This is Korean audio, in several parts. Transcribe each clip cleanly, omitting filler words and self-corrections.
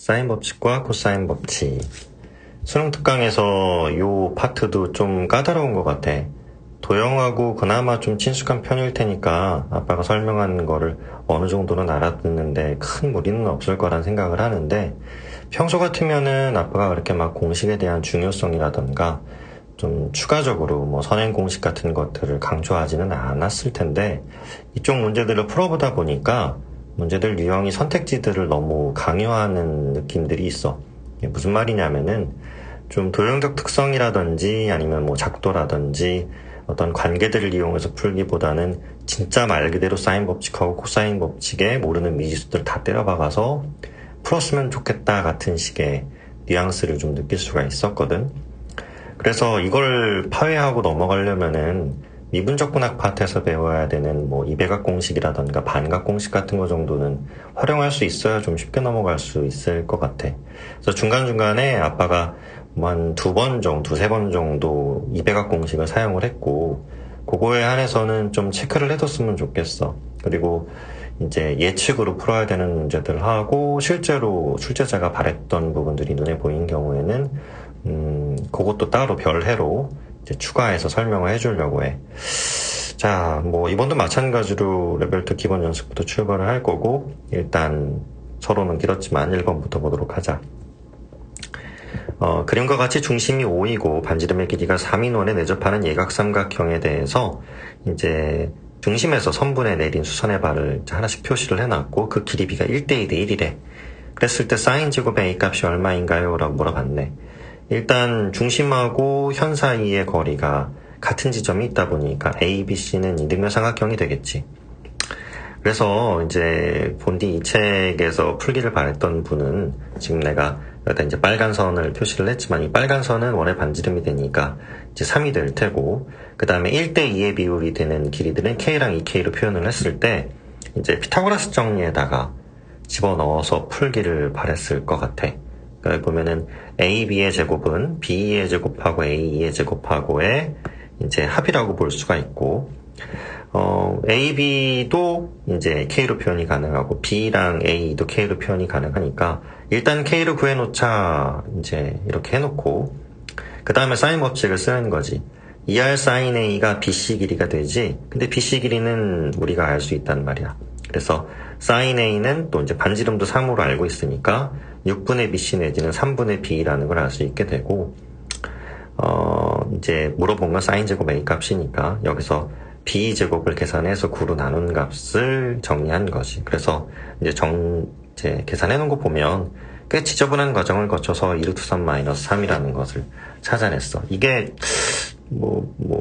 사인 법칙과 코사인 법칙. 수능 특강에서 요 파트도 좀 까다로운 것 같아. 도형하고 그나마 좀 친숙한 편일 테니까 아빠가 설명하는 거를 어느 정도는 알아듣는데 큰 무리는 없을 거란 생각을 하는데, 평소 같으면은 아빠가 그렇게 막 공식에 대한 중요성이라던가 좀 추가적으로 뭐 선행 공식 같은 것들을 강조하지는 않았을 텐데, 이쪽 문제들을 풀어보다 보니까 문제들 유형이 선택지들을 너무 강요하는 느낌들이 있어. 이게 무슨 말이냐면은 좀 도형적 특성이라든지 아니면 뭐 작도라든지 어떤 관계들을 이용해서 풀기보다는 진짜 말 그대로 사인 법칙하고 코사인 법칙에 모르는 미지수들 다 때려박아서 풀었으면 좋겠다 같은 식의 뉘앙스를 좀 느낄 수가 있었거든. 그래서 이걸 파회하고 넘어가려면은 미분적분학 파트에서 배워야 되는 뭐 이배각 공식이라던가 반각 공식 같은 거 정도는 활용할 수 있어야 좀 쉽게 넘어갈 수 있을 것 같아. 그래서 중간중간에 아빠가 뭐 한 두세 번 정도 이배각 공식을 사용을 했고, 그거에 한해서는 좀 체크를 해뒀으면 좋겠어. 그리고 이제 예측으로 풀어야 되는 문제들을 하고, 실제로 출제자가 바랬던 부분들이 눈에 보인 경우에는 그것도 따로 별해로 이제 추가해서 설명을 해주려고 해. 자, 뭐 이번도 마찬가지로 레벨 2 기본 연습부터 출발을 할 거고, 일단 서로는 길었지만 1번부터 보도록 하자. 그림과 같이 중심이 5이고 반지름의 길이가 3인 원에 내접하는 예각삼각형에 대해서 이제 중심에서 선분에 내린 수선의 발을 하나씩 표시를 해놨고, 그 길이비가 1대2대 1이래. 그랬을 때 사인 제곱의 A 값이 얼마인가요? 라고 물어봤네. 일단 중심하고 현 사이의 거리가 같은 지점이 있다 보니까 A, B, C는 이등변 삼각형이 되겠지. 그래서 이제 본디 이 책에서 풀기를 바랬던 분은 지금 내가 여기다 이제 빨간 선을 표시를 했지만, 이 빨간 선은 원의 반지름이 되니까 이제 3이 될 테고, 그 다음에 1대2의 비율이 되는 길이들은 K랑 2K로 표현을 했을 때 이제 피타고라스 정리에다가 집어넣어서 풀기를 바랬을 것 같아. 그러니까 보면은 AB의 제곱은 BE의 제곱하고 AE의 제곱하고의 이제 합이라고 볼 수가 있고, AB도 이제 K로 표현이 가능하고 B랑 A도 K로 표현이 가능하니까 일단 K로 구해놓자, 이제 이렇게 해놓고 그 다음에 사인 법칙을 쓰는 거지. 2R 사인 A가 BC 길이가 되지. 근데 BC 길이는 우리가 알 수 있단 말이야. 그래서 사인 A는 또 이제 반지름도 3으로 알고 있으니까 6분의 BC 내지는 3분의 B라는 걸 알 수 있게 되고, 이제 물어본 건 사인 제곱 A 값이니까 여기서 B 제곱을 계산해서 9로 나눈 값을 정리한 거지. 그래서 이제 계산해 놓은 거 보면 꽤 지저분한 과정을 거쳐서 2√3-3이라는 것을 찾아냈어. 이게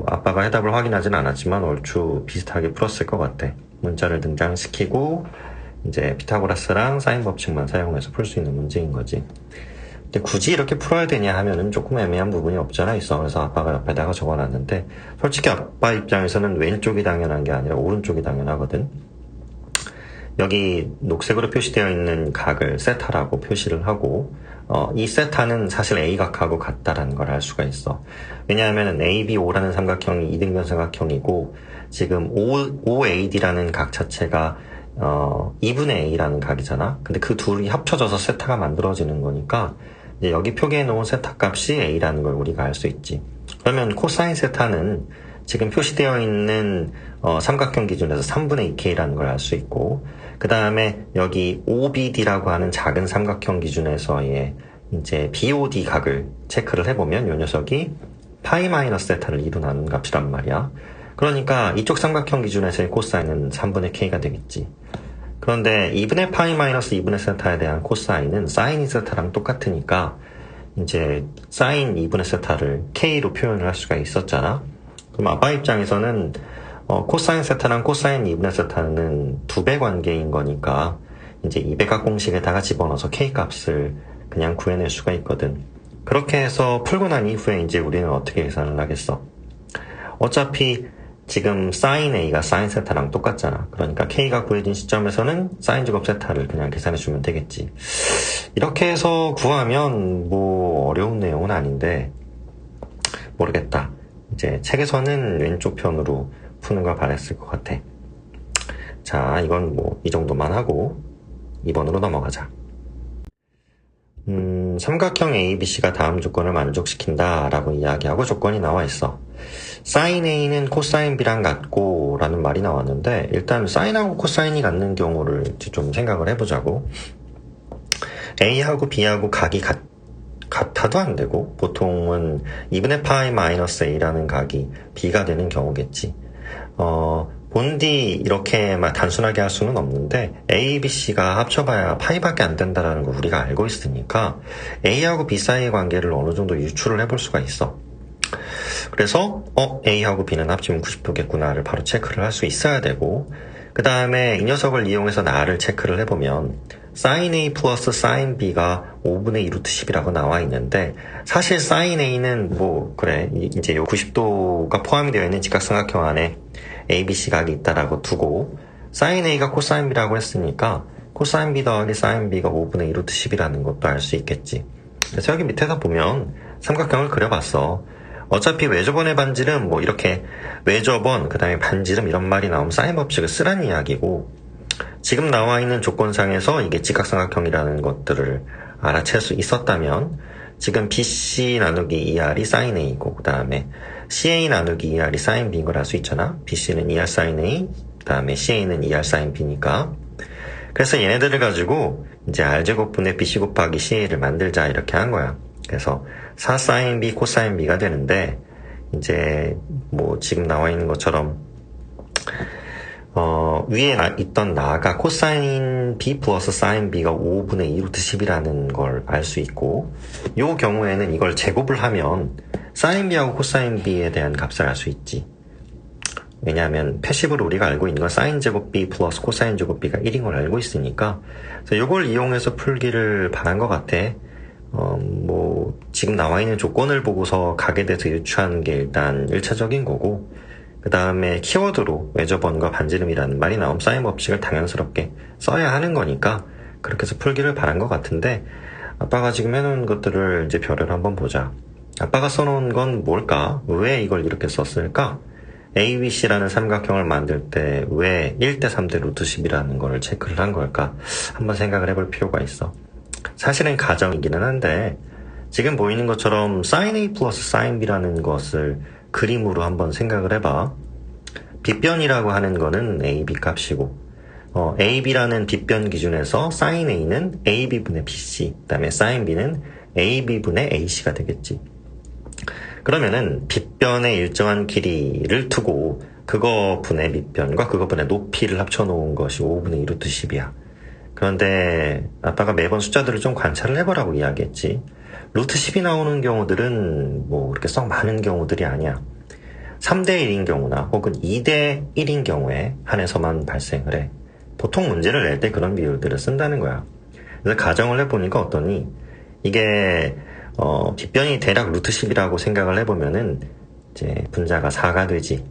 아빠가 해답을 확인하진 않았지만 얼추 비슷하게 풀었을 것 같아. 문자를 등장시키고 이제 피타고라스랑 사인 법칙만 사용해서 풀 수 있는 문제인 거지. 근데 굳이 이렇게 풀어야 되냐 하면은 조금 애매한 부분이 없잖아 있어. 그래서 아빠가 옆에다가 적어놨는데, 솔직히 아빠 입장에서는 왼쪽이 당연한 게 아니라 오른쪽이 당연하거든. 여기 녹색으로 표시되어 있는 각을 세타라고 표시를 하고, 이 세타는 사실 A각하고 같다라는 걸 알 수가 있어. 왜냐하면 ABO라는 삼각형이 이등변 삼각형이고, 지금 OAD라는 각 자체가 2분의 A라는 각이잖아. 근데 그 둘이 합쳐져서 세타가 만들어지는 거니까 이제 여기 표기해 놓은 세타 값이 A라는 걸 우리가 알 수 있지. 그러면 코사인 세타는 지금 표시되어 있는 삼각형 기준에서 3분의 2K라는 걸 알 수 있고, 그 다음에 여기 OBD라고 하는 작은 삼각형 기준에서의 이제 BOD 각을 체크를 해보면 이 녀석이 파이 마이너스 세타를 2로 나눈 값이란 말이야. 그러니까 이쪽 삼각형 기준에서의 코사인은 3분의 K가 되겠지. 그런데 2분의 파이 마이너스 2분의 세타에 대한 코사인은 사인 2세타랑 똑같으니까 이제 사인 2분의 세타를 K로 표현을 할 수가 있었잖아. 그럼 아빠 입장에서는 코사인 세타랑 코사인 2분의 세타는 2배 관계인 거니까 이제 이배각 공식에다가 집어넣어서 K 값을 그냥 구해낼 수가 있거든. 그렇게 해서 풀고 난 이후에 이제 우리는 어떻게 계산을 하겠어? 어차피 지금 사인 A가 사인 세타랑 똑같잖아. 그러니까 K가 구해진 시점에서는 사인 제곱 세타를 그냥 계산해주면 되겠지. 이렇게 해서 구하면 뭐 어려운 내용은 아닌데, 모르겠다. 이제 책에서는 왼쪽 편으로 푸는 걸 바랬을 것 같아. 자, 이건 뭐 이 정도만 하고 2번으로 넘어가자. 삼각형 ABC가 다음 조건을 만족시킨다라고 이야기하고 조건이 나와 있어. sin A는 코사인 B랑 같고 라는 말이 나왔는데 일단 사인하고 코사인이 같는 경우를 좀 생각을 해보자고. A하고 B하고 각이 같아도 안 되고 보통은 2분의 파이 마이너스 A라는 각이 B가 되는 경우겠지. 본디 이렇게 막 단순하게 할 수는 없는데 A, B, C가 합쳐봐야 파이밖에 안 된다는 걸 우리가 알고 있으니까 A하고 B 사이의 관계를 어느 정도 유추를 해볼 수가 있어. 그래서 A하고 B는 합치면 90도겠구나를 바로 체크를 할 수 있어야 되고 그 다음에 이 녀석을 이용해서 나를 체크를 해보면 sin A 플러스 sin B가 5분의 2 루트 10이라고 나와 있는데 사실 sin A는 뭐 그래 이제 요 90도가 포함이 되어 있는 직각삼각형 안에 ABC 각이 있다라고 두고 sin A가 코사인 B라고 했으니까 코사인 B 더하기 sin B가 5분의 2 루트 10이라는 것도 알 수 있겠지. 그래서 여기 밑에서 보면 삼각형을 그려봤어. 어차피 외접원의 반지름 뭐 이렇게 외접원 그 다음에 반지름 이런 말이 나오면 사인 법칙을 쓰라는 이야기고 지금 나와 있는 조건상에서 이게 직각삼각형이라는 것들을 알아챌 수 있었다면 지금 BC 나누기 ER이 sin A고 그 다음에 CA 나누기 ER이 sin B인 걸 알 수 있잖아. BC는 ER sin A 그 다음에 CA는 ER sin B니까 그래서 얘네들을 가지고 이제 R제곱분의 BC 곱하기 CA를 만들자 이렇게 한 거야. 그래서 4 sin B 코사인 B가 되는데 이제 뭐 지금 나와 있는 것처럼 위에 있던 나가 코사인 B 플러스 사인 B가 5분의 2 루트 10이라는 걸 알 수 있고 요 경우에는 이걸 제곱을 하면 사인 B하고 코사인 B에 대한 값을 알 수 있지. 왜냐하면 패시브로 우리가 알고 있는 건 사인 제곱 B 플러스 코사인 제곱 B가 1인 걸 알고 있으니까 그래서 요걸 이용해서 풀기를 바란 것 같아. 뭐 지금 나와 있는 조건을 보고서 각에 대해서 유추하는 게 일단 1차적인 거고 그 다음에 키워드로 외접원과 반지름이라는 말이 나오면 사인 법칙을 당연스럽게 써야 하는 거니까 그렇게 해서 풀기를 바란 것 같은데 아빠가 지금 해놓은 것들을 이제 별을 한번 보자. 아빠가 써놓은 건 뭘까? 왜 이걸 이렇게 썼을까? ABC라는 삼각형을 만들 때 왜 1대 3대 루트 10이라는 걸 체크를 한 걸까? 한번 생각을 해볼 필요가 있어. 사실은 가정이기는 한데 지금 보이는 것처럼 sin A 플러스 sin B라는 것을 그림으로 한번 생각을 해봐. 빗변이라고 하는 거는 AB 값이고 AB라는 빗변 기준에서 sin A는 AB분의 BC 그 다음에 sin B는 AB분의 AC가 되겠지. 그러면은 빗변의 일정한 길이를 두고 그거 분의 밑변과 그거 분의 높이를 합쳐놓은 것이 5분의 2 루트 10이야. 그런데 아빠가 매번 숫자들을 좀 관찰을 해보라고 이야기했지. 루트 10이 나오는 경우들은 뭐 그렇게 썩 많은 경우들이 아니야. 3대 1인 경우나 혹은 2대 1인 경우에 한해서만 발생을 해. 보통 문제를 낼 때 그런 비율들을 쓴다는 거야. 그래서 가정을 해보니까 어떠니? 이게 빗변이 대략 루트 10이라고 생각을 해보면은 이제 분자가 4가 되지.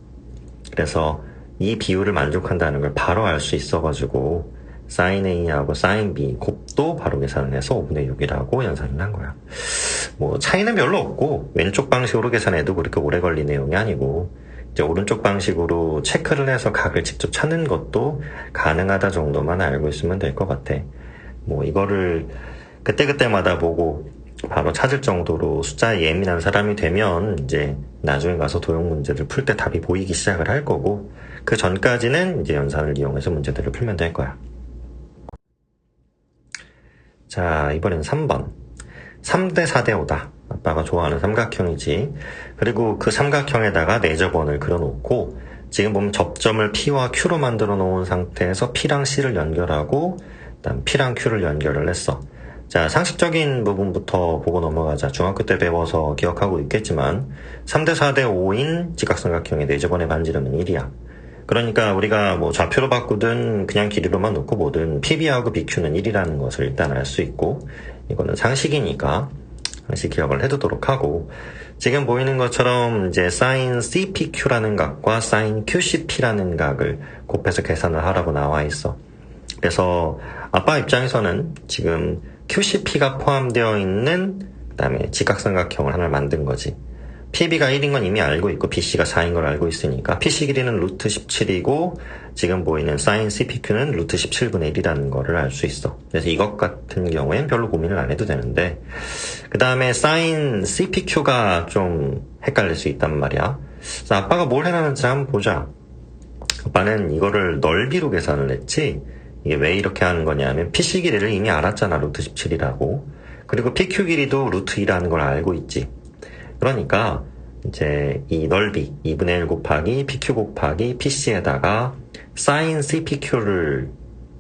그래서 이 비율을 만족한다는 걸 바로 알 수 있어가지고 sin A하고 sin B 곱도 바로 계산을 해서 5분의 6이라고 연산을 한 거야. 뭐 차이는 별로 없고 왼쪽 방식으로 계산해도 그렇게 오래 걸린 내용이 아니고 이제 오른쪽 방식으로 체크를 해서 각을 직접 찾는 것도 가능하다 정도만 알고 있으면 될 것 같아. 뭐 이거를 그때그때마다 보고 바로 찾을 정도로 숫자에 예민한 사람이 되면 이제 나중에 가서 도형 문제를 풀 때 답이 보이기 시작을 할 거고 그 전까지는 이제 연산을 이용해서 문제들을 풀면 될 거야. 자, 이번엔 3번. 3대 4대 5다. 아빠가 좋아하는 삼각형이지. 그리고 그 삼각형에다가 내접원을 그려놓고 지금 보면 접점을 P와 Q로 만들어 놓은 상태에서 P랑 C를 연결하고 그다음 P랑 Q를 연결을 했어. 자, 상식적인 부분부터 보고 넘어가자. 중학교 때 배워서 기억하고 있겠지만 3대 4대 5인 직각삼각형의 내접원의 반지름은 1이야. 그러니까 우리가 뭐 좌표로 바꾸든 그냥 길이로만 놓고 뭐든 PB하고 BQ는 1이라는 것을 일단 알 수 있고 이거는 상식이니까 상식 기억을 해두도록 하고 지금 보이는 것처럼 이제 sin CPQ라는 각과 sin QCP라는 각을 곱해서 계산을 하라고 나와 있어. 그래서 아빠 입장에서는 지금 QCP가 포함되어 있는 그다음에 직각삼각형을 하나 만든 거지. PB가 1인 건 이미 알고 있고 BC가 4인 걸 알고 있으니까 PC 길이는 루트 17이고 지금 보이는 sin CPQ는 루트 17분의 1이라는 거를 알 수 있어. 그래서 이것 같은 경우엔 별로 고민을 안 해도 되는데 그 다음에 sin CPQ가 좀 헷갈릴 수 있단 말이야. 그래서 아빠가 뭘 해놨는지 한번 보자. 아빠는 이거를 넓이로 계산을 했지. 이게 왜 이렇게 하는 거냐면 PC 길이를 이미 알았잖아. 루트 17이라고. 그리고 PQ 길이도 루트 2라는 걸 알고 있지. 그러니까 이제 이 넓이 2분의 1 곱하기 PQ 곱하기 PC에다가 sin CPQ를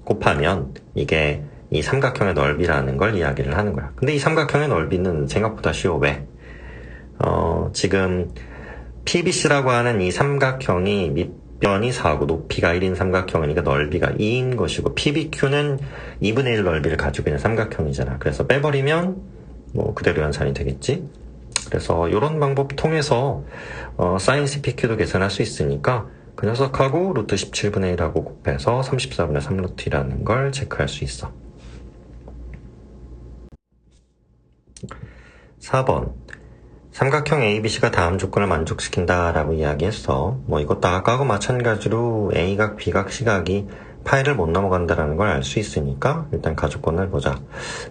곱하면 이게 이 삼각형의 넓이라는 걸 이야기를 하는 거야. 근데 이 삼각형의 넓이는 생각보다 쉬워. 왜? 지금 PBC라고 하는 이 삼각형이 밑변이 4고 높이가 1인 삼각형이니까 넓이가 2인 것이고 PBQ는 2분의 1 넓이를 가지고 있는 삼각형이잖아. 그래서 빼버리면 뭐 그대로 연산이 되겠지. 그래서 이런 방법 통해서 sin CPQ도 계산할 수 있으니까 그 녀석하고 루트 17분의 1하고 곱해서 34분의 3루트 2라는 걸 체크할 수 있어. 4번 삼각형 ABC가 다음 조건을 만족시킨다 라고 이야기했어. 뭐 이것도 아까하고 마찬가지로 A각, B각, C각이 파이를 못 넘어간다는 걸 알 수 있으니까 일단 가조건을 보자.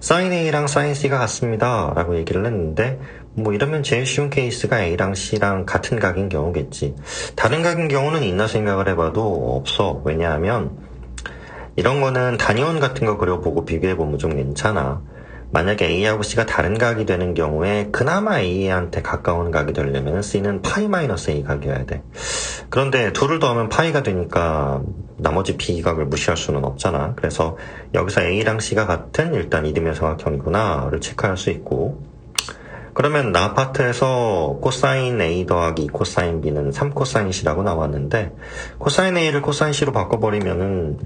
sin A랑 sin C가 같습니다 라고 얘기를 했는데 뭐 이러면 제일 쉬운 케이스가 A랑 C랑 같은 각인 경우겠지. 다른 각인 경우는 있나 생각을 해봐도 없어. 왜냐하면 이런 거는 단위원 같은 거 그려보고 비교해보면 좀 괜찮아. 만약에 A하고 C가 다른 각이 되는 경우에 그나마 A한테 가까운 각이 되려면 C는 파이-A 각이어야 돼. 그런데 둘을 더하면 파이가 되니까 나머지 B각을 무시할 수는 없잖아. 그래서 여기서 A랑 C가 같은 일단 이름의 삼각형이구나를 체크할 수 있고, 그러면 나파트에서 코사인 A 더하기 코사인 B는 3코사인 C라고 나왔는데 코사인 A를 코사인 C로 바꿔버리면은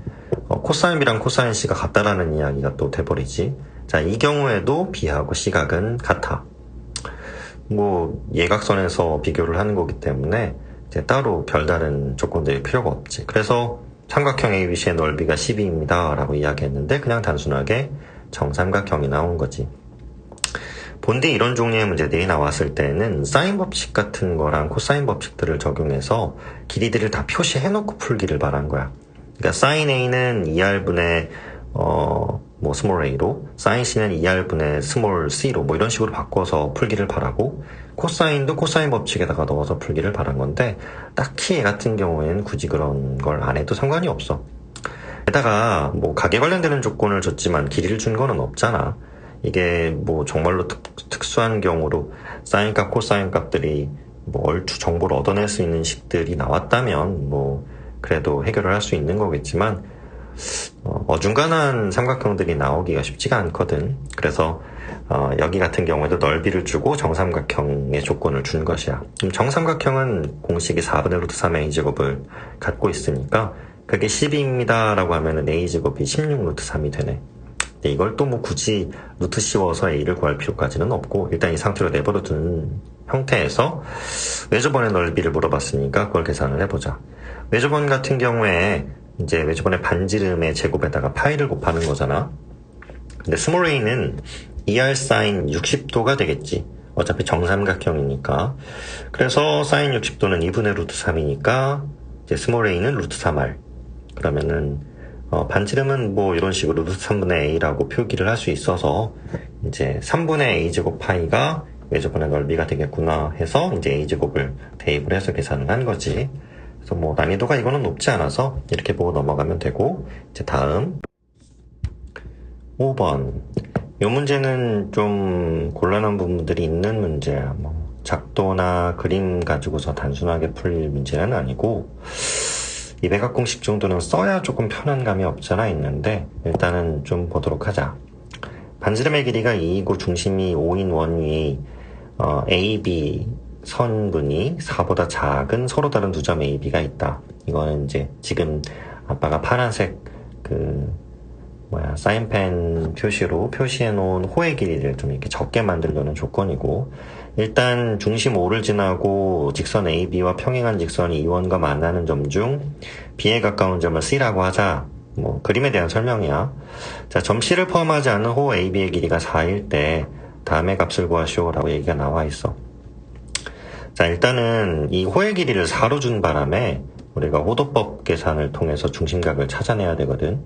코사인 B랑 코사인 C가 같다라는 이야기가 또 돼버리지. 자, 이 경우에도 B하고 C각은 같아. 뭐 예각선에서 비교를 하는 거기 때문에 이제 따로 별다른 조건들이 필요가 없지. 그래서 삼각형 ABC의 넓이가 12입니다 라고 이야기했는데 그냥 단순하게 정삼각형이 나온 거지. 본디 이런 종류의 문제들이 나왔을 때는 사인 법칙 같은 거랑 코사인 법칙들을 적용해서 길이들을 다 표시해놓고 풀기를 바란 거야. 그러니까 sin A는 2R분의 뭐 스몰 a로, sin C는 2R분의 스몰 c로 뭐 이런 식으로 바꿔서 풀기를 바라고 코사인도 코사인 법칙에다가 넣어서 풀기를 바란 건데 딱히 얘 같은 경우에는 굳이 그런 걸 안 해도 상관이 없어. 게다가 뭐 각에 관련되는 조건을 줬지만 길이를 준 거는 없잖아. 이게 뭐 정말로 특수한 경우로 사인 값, 코사인 값들이 뭐 얼추 정보를 얻어낼 수 있는 식들이 나왔다면 뭐 그래도 해결을 할 수 있는 거겠지만 어중간한 삼각형들이 나오기가 쉽지가 않거든. 그래서 여기 같은 경우에도 넓이를 주고 정삼각형의 조건을 준 것이야. 정삼각형은 공식이 4분의 루트 3의 a제곱을 갖고 있으니까 그게 12입니다 라고 하면은 a제곱이 16 루트 3이 되네. 이걸 또 뭐 굳이 루트 씌워서 a를 구할 필요까지는 없고 일단 이 상태로 내버려 둔 형태에서 외접원의 넓이를 물어봤으니까 그걸 계산을 해보자. 외접원 같은 경우에 이제 외접원의 반지름의 제곱에다가 파이를 곱하는 거잖아. 근데 스몰 a는 2r 사인 60도가 되겠지. 어차피 정삼각형이니까. 그래서 사인 60도는 2분의 루트 3이니까 이제 스몰 a는 루트 3r. 그러면은 반지름은 뭐 이런 식으로 루트 3분의 a라고 표기를 할 수 있어서 이제 3분의 a제곱 파이가 외접원의 넓이가 되겠구나 해서 이제 a제곱을 대입을 해서 계산을 한 거지. 그래서 뭐 난이도가 이거는 높지 않아서 이렇게 보고 넘어가면 되고, 이제 다음 5번. 이 문제는 좀 곤란한 부분들이 있는 문제야. 뭐 작도나 그림 가지고서 단순하게 풀릴 문제는 아니고 이 백악 공식 정도는 써야 조금 편한 감이 없잖아 있는데 일단은 좀 보도록 하자. 반지름의 길이가 2이고 중심이 5인 원위 AB 선분이 4보다 작은 서로 다른 두 점 AB가 있다. 이거는 이제 지금 아빠가 파란색 사인펜 표시로 표시해 놓은 호의 길이를 좀 이렇게 적게 만들려는 조건이고, 일단 중심 O를 지나고 직선 AB와 평행한 직선이 E1과 만나는 점 중 B에 가까운 점을 C라고 하자. 뭐 그림에 대한 설명이야. 자, 점 C를 포함하지 않는 호 AB의 길이가 4일 때 다음의 값을 구하시오라고 얘기가 나와 있어. 자, 일단은 이 호의 길이를 4로 준 바람에 우리가 호도법 계산을 통해서 중심각을 찾아내야 되거든.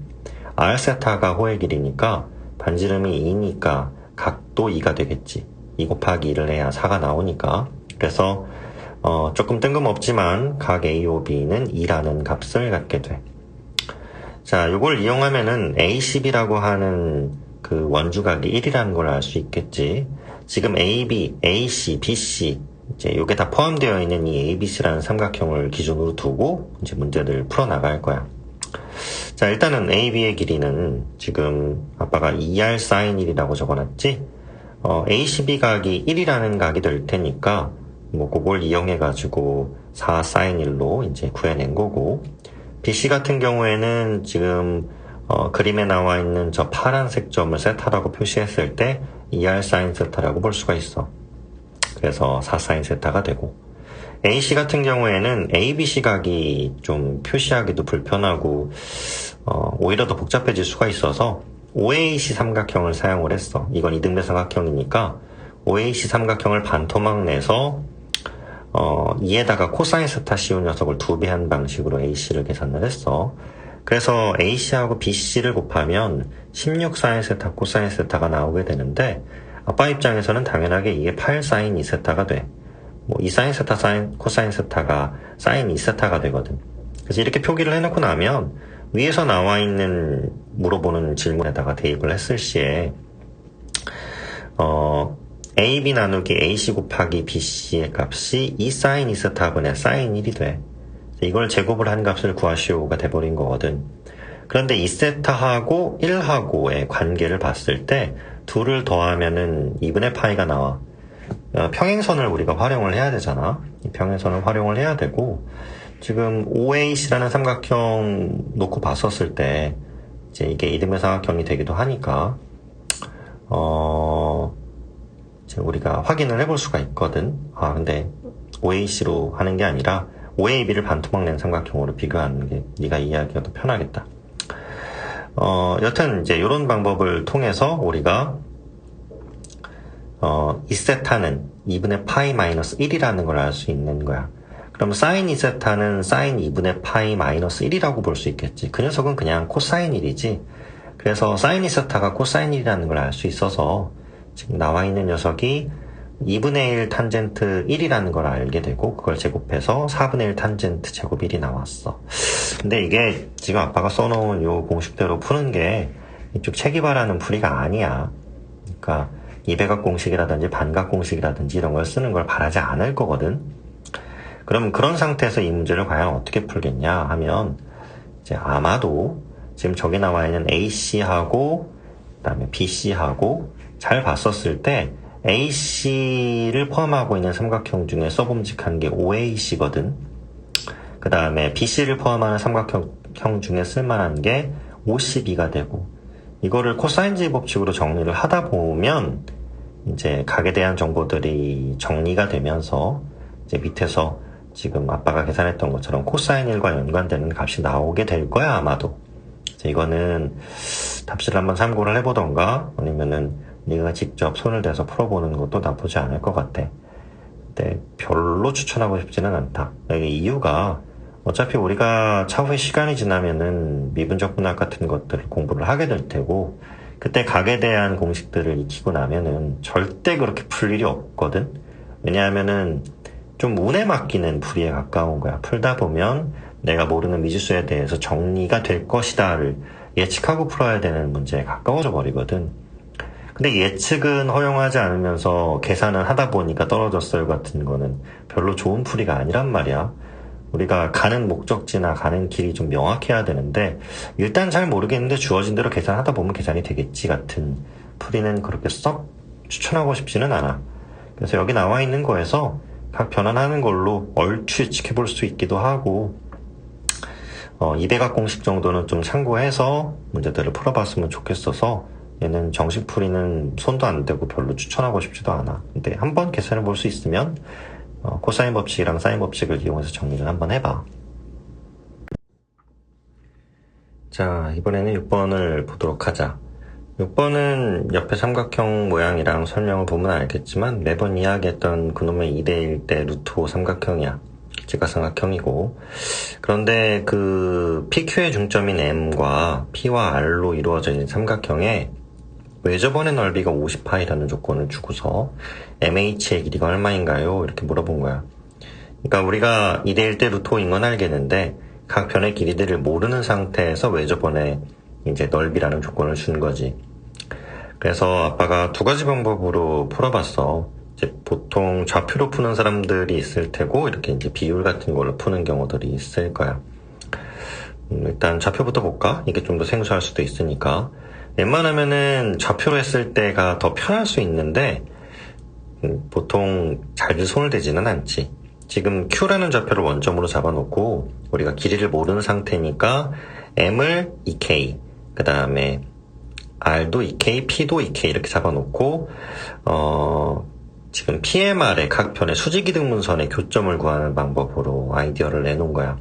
R세타가 호의 길이니까 반지름이 2니까 각도 2가 되겠지. 2 곱하기 2를 해야 4가 나오니까. 그래서 조금 뜬금없지만 각 AOB는 2라는 값을 갖게 돼. 자, 이걸 이용하면은 A10이라고 하는 그 원주각이 1이라는 걸 알 수 있겠지. 지금 AB, AC, BC 이제 이게 다 포함되어 있는 이 ABC라는 삼각형을 기준으로 두고 이제 문제를 풀어 나갈 거야. 자, 일단은 AB의 길이는 지금 아빠가 2R sin 1이라고 적어놨지. ACB 각이 1이라는 각이 될 테니까 뭐 그걸 이용해가지고 4 sin 1로 이제 구해낸 거고. BC 같은 경우에는 지금 그림에 나와 있는 저 파란색 점을 세타라고 표시했을 때 2R sin 세타라고 볼 수가 있어. 그래서 4 sin 세타가 되고, AC 같은 경우에는 ABC 각이 좀 표시하기도 불편하고 오히려 더 복잡해질 수가 있어서 OAC 삼각형을 사용을 했어. 이건 이등변 삼각형이니까 OAC 삼각형을 반토막 내서 2에다가 코사인 세타 씌운 녀석을 2배 한 방식으로 AC를 계산을 했어. 그래서 AC하고 BC를 곱하면 16 사인 세타 코사인 세타가 나오게 되는데, 아빠 입장에서는 당연하게 이게 8 사인 2세타가 돼. 뭐 2 사인 세타 사인 코사인 세타가 사인 2세타가 되거든. 그래서 이렇게 표기를 해놓고 나면 위에서 나와 있는 물어보는 질문에다가 대입을 했을 시에 AB 나누기 AC 곱하기 BC의 값이 2 사인 2세타분의 사인 1이 돼. 이걸 제곱을 한 값을 구하시오가 돼버린 거거든. 그런데 2세타하고 1하고의 관계를 봤을 때 둘을 더하면은 2분의 파이가 나와. 평행선을 우리가 활용을 해야 되잖아. 이 평행선을 활용을 해야 되고, 지금 OAC라는 삼각형 놓고 봤었을 때 이제 이게 이등변 삼각형이 되기도 하니까 이제 우리가 확인을 해볼 수가 있거든. 근데 OAC로 하는 게 아니라 OAB를 반토막 낸 삼각형으로 비교하는 게 네가 이해하기가 더 편하겠다. 여튼 이제 이런 방법을 통해서 우리가 2세타는 2분의 파이 마이너스 1이라는 걸 알 수 있는 거야. 그럼 사인 2세타는 사인 2분의 파이 마이너스 1이라고 볼 수 있겠지. 그 녀석은 그냥 코사인 1이지. 그래서 사인 2세타가 코사인 1이라는 걸 알 수 있어서 지금 나와 있는 녀석이 2분의 1 탄젠트 1이라는 걸 알게 되고, 그걸 제곱해서 4분의 1 탄젠트 제곱 1이 나왔어. 근데 이게 지금 아빠가 써놓은 요 공식대로 푸는 게 이쪽 체기바라는 풀이가 아니야. 그러니까 이배각 공식이라든지 반각 공식이라든지 이런 걸 쓰는 걸 바라지 않을 거거든. 그럼 그런 상태에서 이 문제를 과연 어떻게 풀겠냐 하면, 이제 아마도 지금 저기 나와 있는 AC하고 그다음에 BC하고 잘 봤었을 때 AC를 포함하고 있는 삼각형 중에 써봄직한 게 OAC거든. 그 다음에 BC를 포함하는 삼각형 중에 쓸만한 게 OCB가 되고, 이거를 코사인제 법칙으로 정리를 하다 보면 이제 각에 대한 정보들이 정리가 되면서 이제 밑에서 지금 아빠가 계산했던 것처럼 코사인 1과 연관되는 값이 나오게 될 거야, 아마도. 이거는 답시를 한번 참고를 해보던가 아니면은 네가 직접 손을 대서 풀어보는 것도 나쁘지 않을 것 같아. 근데 별로 추천하고 싶지는 않다. 이게 이유가 어차피 우리가 차후에 시간이 지나면은 미분적 분학 같은 것들을 공부를 하게 될 테고, 그때 각에 대한 공식들을 익히고 나면은 절대 그렇게 풀 일이 없거든. 왜냐하면은 좀 운에 맡기는 풀이에 가까운 거야. 풀다 보면 내가 모르는 미지수에 대해서 정리가 될 것이다를 예측하고 풀어야 되는 문제에 가까워져 버리거든. 근데 예측은 허용하지 않으면서 계산을 하다 보니까 떨어졌어요 같은 거는 별로 좋은 풀이가 아니란 말이야. 우리가 가는 목적지나 가는 길이 좀 명확해야 되는데, 일단 잘 모르겠는데 주어진 대로 계산하다 보면 계산이 되겠지 같은 풀이는 그렇게 썩 추천하고 싶지는 않아. 그래서 여기 나와 있는 거에서 각 변환하는 걸로 얼추 예측해 볼 수 있기도 하고, 이배각 공식 정도는 좀 참고해서 문제들을 풀어봤으면 좋겠어서 얘는 정식 풀이는 손도 안 대고 별로 추천하고 싶지도 않아. 근데 한번 계산해 볼 수 있으면 코사인 법칙이랑 사인 법칙을 이용해서 정리를 한번 해봐. 자, 이번에는 6번을 보도록 하자. 6번은 옆에 삼각형 모양이랑 설명을 보면 알겠지만 매번 이야기했던 그놈의 2대1대 루트 5 삼각형이야. 직각삼각형이고, 그런데 그 PQ의 중점인 M과 P와 R로 이루어져 있는 삼각형에 외접원의 넓이가 50파이라는 조건을 주고서 MH의 길이가 얼마인가요? 이렇게 물어본 거야. 그러니까 우리가 2대1대 루트 5인 건 알겠는데 각 변의 길이들을 모르는 상태에서 외접원의 이제 넓이라는 조건을 준 거지. 그래서 아빠가 두 가지 방법으로 풀어봤어. 이제 보통 좌표로 푸는 사람들이 있을 테고 이렇게 이제 비율 같은 걸로 푸는 경우들이 있을 거야. 일단 좌표부터 볼까? 이게 좀 더 생소할 수도 있으니까. 웬만하면은 좌표로 했을 때가 더 편할 수 있는데 보통 잘 손을 대지는 않지. 지금 Q라는 좌표를 원점으로 잡아놓고 우리가 길이를 모르는 상태니까 M을 2K, 그 다음에 R도 2K, P도 2K 이렇게 잡아놓고 지금 PMR의 각 편의 수직이등 문선의 교점을 구하는 방법으로 아이디어를 내놓은 거야.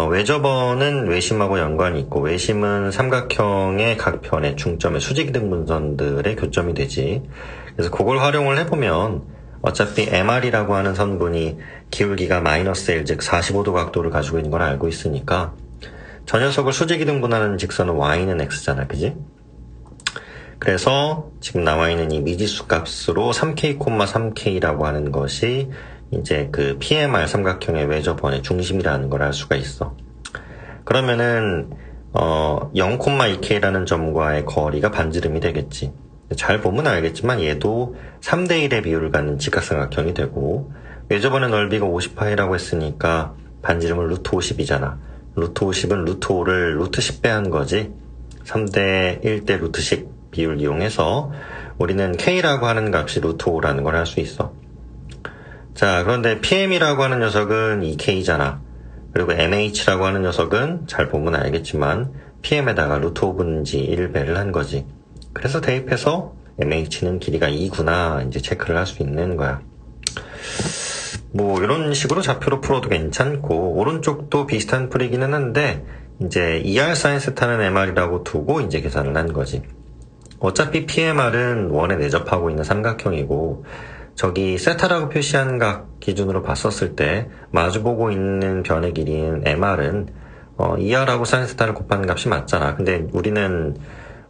외접원은 외심하고 연관이 있고 외심은 삼각형의 각 편의 중점의 수직이등 문선들의 교점이 되지. 그래서 그걸 활용을 해보면 어차피 MR이라고 하는 선분이 기울기가 마이너스 L, 즉 45도 각도를 가지고 있는 걸 알고 있으니까 저 녀석을 수직이등분하는 직선은 Y는 X잖아, 그지? 그래서 지금 나와 있는 이 미지수 값으로 3K, 3K라고 하는 것이 이제 그 PMR 삼각형의 외접원의 중심이라는 걸 알 수가 있어. 그러면은 0,2K라는 점과의 거리가 반지름이 되겠지. 잘 보면 알겠지만 얘도 3대1의 비율을 갖는 직각삼각형이 되고 외접원의 넓이가 50파이라고 했으니까 반지름은 루트 50이잖아. 루트 50은 루트 5를 루트 10 빼한 거지. 3대 1대 루트 10 비율 이용해서 우리는 K라고 하는 값이 루트 5라는 걸 할 수 있어. 자, 그런데 PM이라고 하는 녀석은 2K잖아. 그리고 MH라고 하는 녀석은 잘 보면 알겠지만 PM에다가 루트 5분지 1배를 한 거지. 그래서 대입해서 MH는 길이가 2구나 이제 체크를 할 수 있는 거야. 뭐 이런 식으로 좌표로 풀어도 괜찮고 오른쪽도 비슷한 풀이기는 한데 이제 2R sin 세타는 MR이라고 두고 이제 계산을 한 거지. 어차피 PMR은 원에 내접하고 있는 삼각형이고 저기 세타라고 표시한 각 기준으로 봤었을 때 마주보고 있는 변의 길이인 MR은 2R하고 sin 세타를 곱하는 값이 맞잖아. 근데 우리는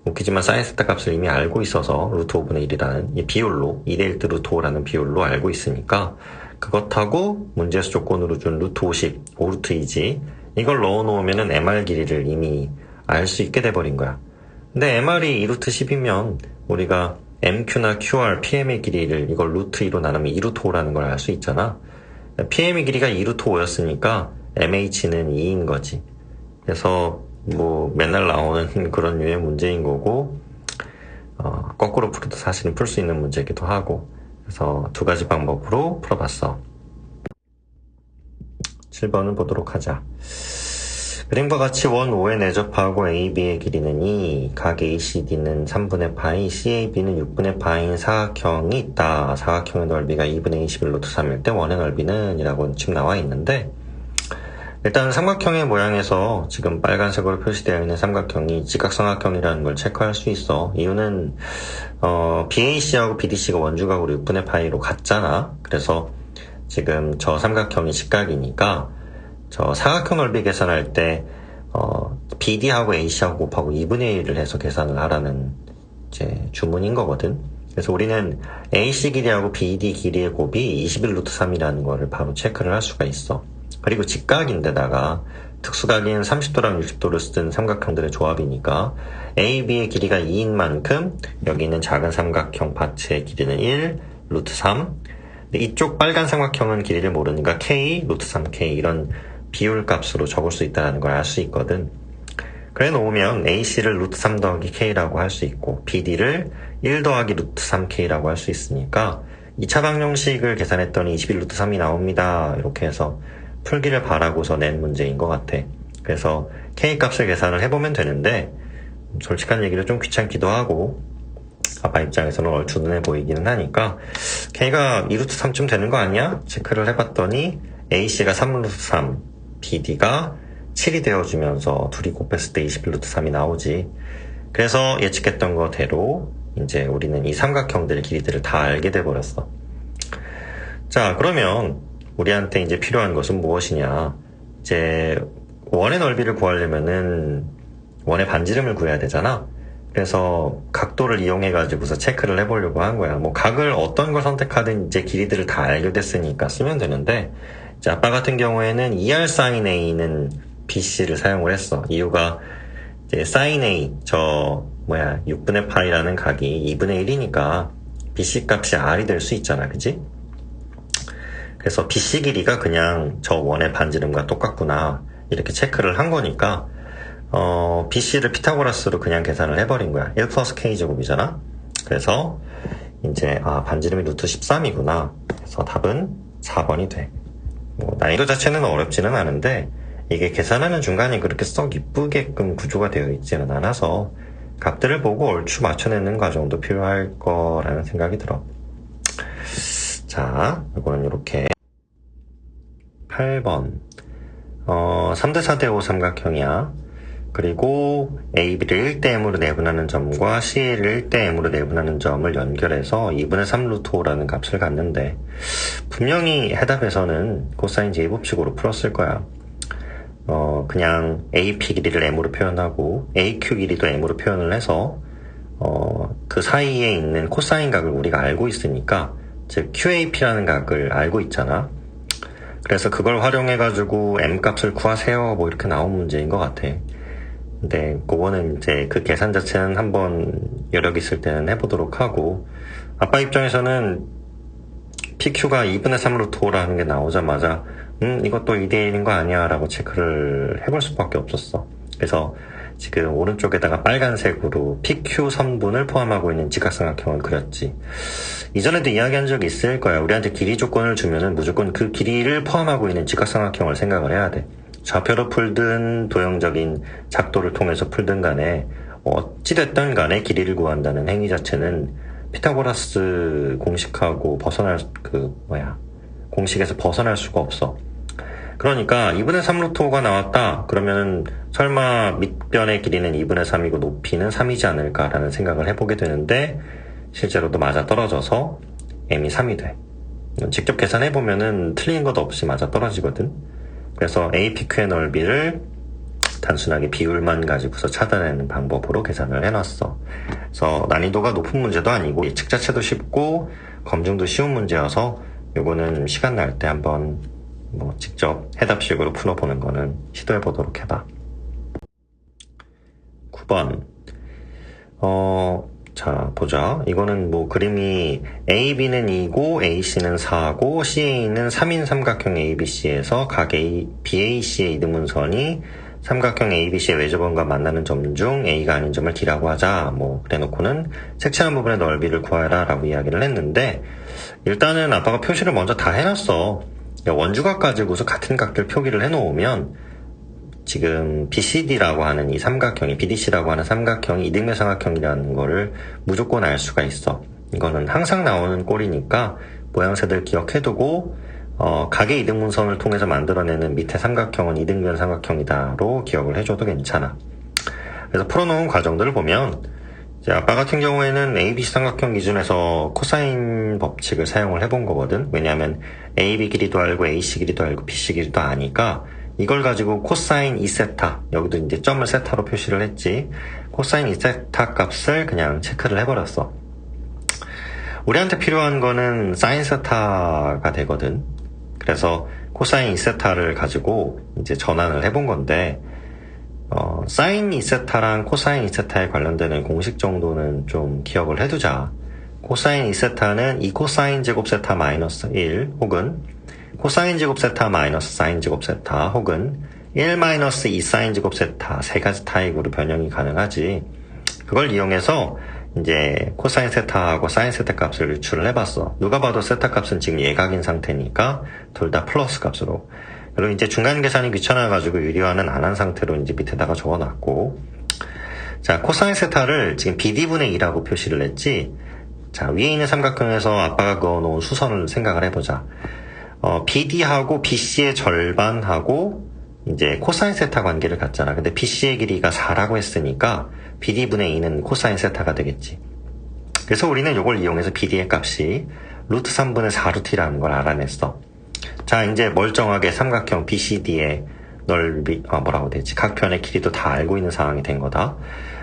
웃기지만 sin 세타 값을 이미 알고 있어서 루트 5분의 1이라는 이 비율로 2대1대 루트 5라는 비율로 알고 있으니까 그것하고 문제에서 조건으로 준 루트 50, 5루트2지 이걸 넣어놓으면은 MR 길이를 이미 알 수 있게 돼버린 거야. 근데 MR이 2루트 10이면 우리가 MQ나 QR, PM의 길이를 이걸 루트 2로 나누면 2루트 5라는 걸 알 수 있잖아. PM의 길이가 2루트 5였으니까 MH는 2인 거지. 그래서 뭐 맨날 나오는 그런 류의 문제인 거고 거꾸로 풀어도 사실은 풀 수 있는 문제이기도 하고 그래서 두 가지 방법으로 풀어봤어. 7번은 보도록 하자. 그림과 같이 원 5에 내접하고 AB의 길이는 2, 각 ACD는 3분의 파이, CAB는 6분의 파이인 사각형이 있다. 사각형의 넓이가 2분의 21루트 3일 때 원의 넓이는 이라고 지금 나와 있는데 일단 삼각형의 모양에서 지금 빨간색으로 표시되어 있는 삼각형이 직각삼각형이라는 걸 체크할 수 있어. 이유는 BAC하고 BDC가 원주각으로 6분의 파이로 같잖아. 그래서 지금 저 삼각형이 직각이니까 저 사각형 넓이 계산할 때 BD하고 AC하고 곱하고 2분의 1을 해서 계산을 하라는 이제 주문인 거거든. 그래서 우리는 AC 길이하고 BD 길이의 곱이 21루트 3이라는 거를 바로 체크를 할 수가 있어. 그리고 직각인데다가 특수각인 30도랑 60도를 쓴 삼각형들의 조합이니까 AB의 길이가 2인 만큼 여기 있는 작은 삼각형 파츠의 길이는 1, 루트 3. 근데 이쪽 빨간 삼각형은 길이를 모르니까 K, 루트 3K 이런 비율 값으로 적을 수 있다는 걸 알 수 있거든. 그래 놓으면 AC를 루트 3 더하기 K라고 할 수 있고 BD를 1 더하기 루트 3K라고 할 수 있으니까 2차 방정식을 계산했더니 21루트 3이 나옵니다. 이렇게 해서 풀기를 바라고서 낸 문제인 것 같아. 그래서 K값을 계산을 해보면 되는데 솔직한 얘기로 좀 귀찮기도 하고 아빠 입장에서는 얼추 눈에 보이기는 하니까 K가 2루트 3쯤 되는 거 아니야? 체크를 해봤더니 AC가 3루트 3, BD가 7이 되어주면서 둘이 곱했을 때 21루트 3이 나오지. 그래서 예측했던 거대로 이제 우리는 이 삼각형들의 길이들을 다 알게 돼버렸어. 자, 그러면 우리한테 이제 필요한 것은 무엇이냐? 이제 원의 넓이를 구하려면은 원의 반지름을 구해야 되잖아. 그래서 각도를 이용해가지고서 체크를 해보려고 한 거야. 뭐 각을 어떤 걸 선택하든 이제 길이들을 다 알게 됐으니까 쓰면 되는데, 이제 아빠 같은 경우에는 2R sin A는 BC를 사용을 했어. 이유가 이제 sin A, 6분의 8이라는 각이 2분의 1이니까 BC 값이 R이 될 수 있잖아. 그지? 그래서 BC 길이가 그냥 저 원의 반지름과 똑같구나. 이렇게 체크를 한 거니까, BC를 피타고라스로 그냥 계산을 해버린 거야. 1 플러스 K제곱이잖아? 그래서, 이제, 반지름이 루트 13이구나. 그래서 답은 4번이 돼. 뭐, 난이도 자체는 어렵지는 않은데, 이게 계산하는 중간에 그렇게 썩 이쁘게끔 구조가 되어 있지는 않아서, 값들을 보고 얼추 맞춰내는 과정도 필요할 거라는 생각이 들어. 자, 이거는 이렇게. 8번. 3대 4대 5 삼각형이야. 그리고 AB를 1대 M으로 내분하는 점과 CA를 1대 M으로 내분하는 점을 연결해서 2분의 3 루트 5라는 값을 갖는데, 분명히 해답에서는 코사인 제곱식으로 풀었을 거야. 그냥 AP 길이를 M으로 표현하고 AQ 길이도 M으로 표현을 해서 그 사이에 있는 코사인 각을 우리가 알고 있으니까, 즉 QAP라는 각을 알고 있잖아. 그래서 그걸 활용해가지고 M값을 구하세요 뭐 이렇게 나온 문제인 것 같아. 근데 그거는 이제 그 계산 자체는 한번 여력 있을 때는 해보도록 하고, 아빠 입장에서는 PQ가 2분의 3 루트 5라는 게 나오자마자 이것도 2대1인 거 아니야 라고 체크를 해볼 수밖에 없었어. 그래서 지금 오른쪽에다가 빨간색으로 PQ 선분을 포함하고 있는 직각삼각형을 그렸지. 이전에도 이야기한 적이 있을 거야. 우리한테 길이 조건을 주면은 무조건 그 길이를 포함하고 있는 직각삼각형을 생각을 해야 돼. 좌표로 풀든 도형적인 작도를 통해서 풀든 간에 어찌됐든 간에 길이를 구한다는 행위 자체는 피타고라스 공식하고 공식에서 벗어날 수가 없어. 그러니까 2분의 3 루트 5가 나왔다. 그러면은 설마 밑변의 길이는 2분의 3이고 높이는 3이지 않을까라는 생각을 해보게 되는데, 실제로도 맞아 떨어져서 M이 3이 돼. 직접 계산해보면은 틀린 것 없이 맞아 떨어지거든. 그래서 APQ의 넓이를 단순하게 비율만 가지고서 찾아내는 방법으로 계산을 해놨어. 그래서 난이도가 높은 문제도 아니고 예측 자체도 쉽고 검증도 쉬운 문제여서 요거는 시간 날 때 한번 직접 해답식으로 풀어보는 거는 시도해보도록 해봐. 9번. 자, 보자. 이거는 그림이 AB는 2고 AC는 4고 CA는 3인 삼각형 ABC에서 각 BAC의 이등분선이 삼각형 ABC의 외접원과 만나는 점 중 A가 아닌 점을 D라고 하자. 그래놓고는 색칠한 부분의 넓이를 구하라 라고 이야기를 했는데, 일단은 아빠가 표시를 먼저 다 해놨어. 원주각 가지고서 같은 각들 표기를 해놓으면 지금 BCD라고 하는 이 삼각형이, BDC라고 하는 삼각형이 이등변 삼각형이라는 거를 무조건 알 수가 있어. 이거는 항상 나오는 꼴이니까 모양새들 기억해두고 각의 이등분선을 통해서 만들어내는 밑에 삼각형은 이등변 삼각형이다로 기억을 해줘도 괜찮아. 그래서 풀어놓은 과정들을 보면 이제 아빠 같은 경우에는 ABC 삼각형 기준에서 코사인 법칙을 사용을 해본 거거든. 왜냐하면 AB 길이도 알고 AC 길이도 알고 BC 길이도 아니까 이걸 가지고 코사인 2세타, 여기도 이제 점을 세타로 표시를 했지. 코사인 2세타 값을 그냥 체크를 해버렸어. 우리한테 필요한 거는 사인 세타가 되거든. 그래서 코사인 2세타를 가지고 이제 전환을 해본 건데, 사인 2세타랑 코사인 2세타에 관련되는 공식 정도는 좀 기억을 해두자. 코사인 2세타는 2코사인 제곱 세타 마이너스 1 혹은 코사인 제곱 세타 마이너스 사인 제곱 세타 혹은 1 마이너스 2 사인 제곱 세타, 세 가지 타입으로 변형이 가능하지. 그걸 이용해서 이제 코사인 세타하고 사인 세타 값을 유출을 해봤어. 누가 봐도 세타 값은 지금 예각인 상태니까 둘 다 플러스 값으로. 그리고 이제 중간 계산이 귀찮아가지고 유리화는 안 한 상태로 이제 밑에다가 적어놨고, 자, 코사인 세타를 지금 BD분의 2라고 표시를 했지. 자, 위에 있는 삼각형에서 아빠가 그어놓은 수선을 생각을 해보자. BD하고 BC의 절반하고 이제 코사인 세타 관계를 갖잖아. 근데 BC의 길이가 4라고 했으니까 BD분의 2는 코사인 세타가 되겠지. 그래서 우리는 이걸 이용해서 BD의 값이 루트 3분의 4루트라는 걸 알아냈어. 자, 이제 멀쩡하게 삼각형 BCD의 넓이, 뭐라고 되지? 각 편의 길이도 다 알고 있는 상황이 된 거다.